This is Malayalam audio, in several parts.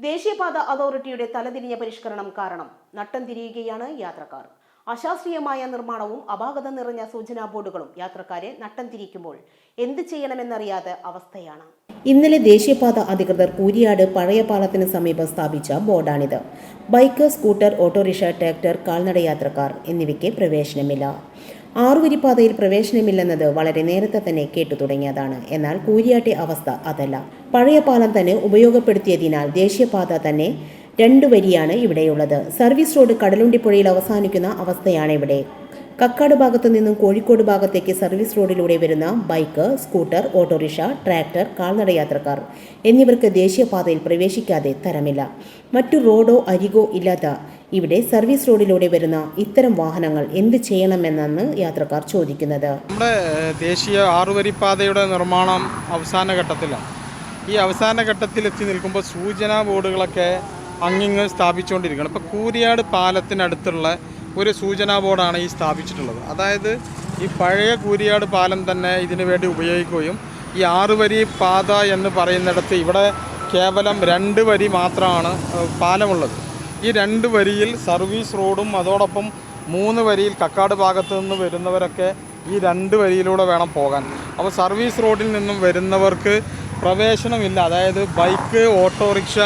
ദേശീയപാത അതോറിറ്റിയുടെ തലതിരിഞ്ഞ പരിഷ്കരണം കാരണം നട്ടം തിരിയുകയാണ് യാത്രക്കാർ. അശാസ്ത്രീയമായ നിർമ്മാണവും അപാകത നിറഞ്ഞ സൂചനാ ബോർഡുകളും യാത്രക്കാരെ നട്ടം തിരിക്കുമ്പോൾ എന്ത് ചെയ്യണമെന്നറിയാത്ത അവസ്ഥയാണ്. ഇന്നലെ ദേശീയപാത അധികൃതർ കൂരിയാട് പഴയ പാലത്തിന് സമീപം സ്ഥാപിച്ച ബോർഡാണിത്. ബൈക്ക്, സ്കൂട്ടർ, ഓട്ടോറിക്ഷ, ട്രാക്ടർ, കാൽനട യാത്രക്കാർ എന്നിവയ്ക്ക് പ്രവേശനമില്ല. ആറുവരിപ്പാതയിൽ പ്രവേശനമില്ലെന്നത് വളരെ നേരത്തെ തന്നെ കേട്ടു തുടങ്ങിയതാണ്. എന്നാൽ കൂരിയാട്ടെ അവസ്ഥ അതല്ല. പഴയ പാലം തന്നെ ഉപയോഗപ്പെടുത്തിയതിനാൽ ദേശീയപാത തന്നെ 2 വരിയാണ് ഇവിടെയുള്ളത്. സർവീസ് റോഡ് കടലുണ്ടിപ്പുഴയിൽ അവസാനിക്കുന്ന അവസ്ഥയാണ് ഇവിടെ. കക്കാട് ഭാഗത്തു നിന്നും കോഴിക്കോട് ഭാഗത്തേക്ക് സർവീസ് റോഡിലൂടെ വരുന്ന ബൈക്ക്, സ്കൂട്ടർ, ഓട്ടോറിക്ഷ, ട്രാക്ടർ, കാൽനട യാത്രക്കാർ എന്നിവർക്ക് ദേശീയപാതയിൽ പ്രവേശിക്കാതെ തരമില്ല. മറ്റു റോഡോ അരികോ ഇല്ലാത്ത ഇവിടെ സർവീസ് റോഡിലൂടെ വരുന്ന ഇത്തരം വാഹനങ്ങൾ എന്ത് ചെയ്യണമെന്നാണ് യാത്രക്കാർ ചോദിക്കുന്നത്. നമ്മുടെ ദേശീയ ആറുവരിപ്പാതയുടെ നിർമ്മാണം അവസാന ഘട്ടത്തിലാണ്. ഈ അവസാന ഘട്ടത്തിൽ എത്തി നിൽക്കുമ്പോൾ സൂചനാ ബോർഡുകളൊക്കെ അങ്ങിങ്ങ് സ്ഥാപിച്ചുകൊണ്ടിരിക്കുകയാണ്. ഇപ്പോൾ കൂരിയാട് പാലത്തിനടുത്തുള്ള ഒരു സൂചനാ ബോർഡാണ് ഈ സ്ഥാപിച്ചിട്ടുള്ളത്. അതായത് ഈ പഴയ കൂരിയാട് പാലം തന്നെ ഇതിനു വേണ്ടി ഉപയോഗിക്കുകയും ഈ 6 വരി പാത എന്ന് പറയുന്നിടത്ത് ഇവിടെ കേവലം 2 വരി മാത്രമാണ് പാലമുള്ളത്. ഈ 2 വരിയിൽ സർവീസ് റോഡും അതോടൊപ്പം 3 വരിയിൽ കക്കാട് ഭാഗത്തു നിന്ന് വരുന്നവരൊക്കെ ഈ 2 വരിയിലൂടെ വേണം പോകാൻ. അപ്പോൾ സർവീസ് റോഡിൽ നിന്നും വരുന്നവർക്ക് പ്രവേശനമില്ല. അതായത് ബൈക്ക്, ഓട്ടോറിക്ഷ,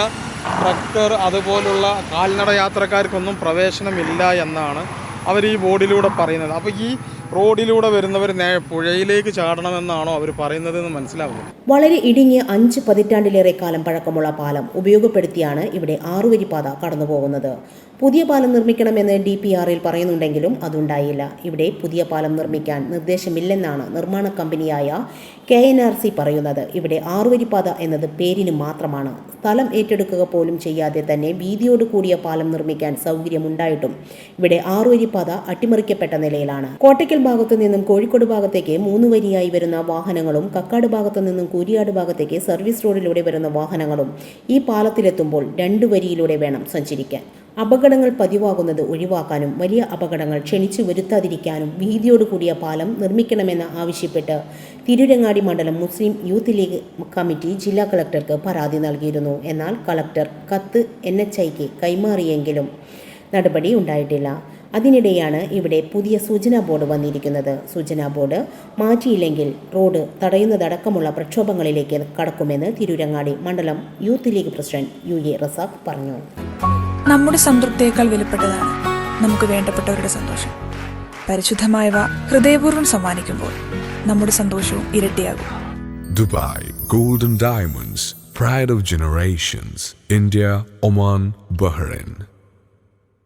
ട്രക്ടർ അതുപോലുള്ള കാൽനട യാത്രക്കാർക്കൊന്നും പ്രവേശനമില്ല എന്നാണ് അവർ ഈ ബോർഡിലൂടെ പറയുന്നത്. അപ്പോൾ ഈ റോഡിലൂടെ വരുന്നവർ പുഴയിലേക്ക് ചാടണമെന്നാണോ അവർ പറയുന്നതെന്ന് മനസ്സിലാവുന്നത്. വളരെ ഇടുങ്ങിയ 5 പതിറ്റാണ്ടിലേറെ കാലം പഴക്കമുള്ള പാലം ഉപയോഗപ്പെടുത്തിയാണ് ഇവിടെ 6 വരിപ്പാത കടന്നുപോകുന്നത്. പുതിയ പാലം നിർമ്മിക്കണമെന്ന് DPRൽ പറയുന്നുണ്ടെങ്കിലും അതുണ്ടായില്ല. ഇവിടെ പുതിയ പാലം നിർമ്മിക്കാൻ നിർദ്ദേശമില്ലെന്നാണ് നിർമ്മാണ കമ്പനിയായ KNRC പറയുന്നത്. ഇവിടെ 6 വരിപ്പാത എന്നത് പേരിന് മാത്രമാണ്. സ്ഥലം ഏറ്റെടുക്കുക പോലും ചെയ്യാതെ തന്നെ വീതിയോട് കൂടിയ പാലം നിർമ്മിക്കാൻ സൗകര്യമുണ്ടായിട്ടും ഇവിടെ 6 വരിപ്പാത അട്ടിമറിക്കപ്പെട്ട നിലയിലാണ്. കോട്ടയ്ക്കൽ ഭാഗത്തു നിന്നും കോഴിക്കോട് ഭാഗത്തേക്ക് 3 വരിയായി വരുന്ന വാഹനങ്ങളും കക്കാട് ഭാഗത്തു നിന്നും കൂരിയാട് ഭാഗത്തേക്ക് സർവീസ് റോഡിലൂടെ വരുന്ന വാഹനങ്ങളും ഈ പാലത്തിലെത്തുമ്പോൾ 2 വരിയിലൂടെ വേണം സഞ്ചരിക്കാൻ. അപകടങ്ങൾ പതിവാകുന്നത് ഒഴിവാക്കാനും വലിയ അപകടങ്ങൾ ക്ഷണിച്ചു വരുത്താതിരിക്കാനും വീതിയോട് കൂടിയ പാലം നിർമ്മിക്കണമെന്ന് ആവശ്യപ്പെട്ട് തിരൂരങ്ങാടി മണ്ഡലം മുസ്ലിം യൂത്ത് ലീഗ് കമ്മിറ്റി ജില്ലാ കളക്ടർക്ക് പരാതി നൽകിയിരുന്നു. എന്നാൽ കളക്ടർ കത്ത് NHIക്ക് കൈമാറിയെങ്കിലും നടപടി ഉണ്ടായിട്ടില്ല. അതിനിടെയാണ് ഇവിടെ പുതിയ സൂചനാ ബോർഡ് വന്നിരിക്കുന്നത്. സൂചനാ ബോർഡ് മാറ്റിയില്ലെങ്കിൽ റോഡ് തടയുന്നതടക്കമുള്ള പ്രക്ഷോഭങ്ങളിലേക്ക് കടക്കുമെന്ന് തിരൂരങ്ങാടി മണ്ഡലം youth league president UA Razak പറഞ്ഞു. നമ്മുടെ സംതൃപ്തിയേക്കാൾ വിലപ്പെട്ടതാണ് നമുക്ക് വേണ്ടപ്പെട്ടവരുടെ സന്തോഷം. പരിശുദ്ധമായവ ഹൃദയപൂർവ്വം സമ്മാനിക്കുമ്പോൾ നമ്മുടെ സന്തോഷവും ഇരട്ടിയാകും. Dubai Golden Diamonds, Pride of Generations, India, Oman, Bahrain.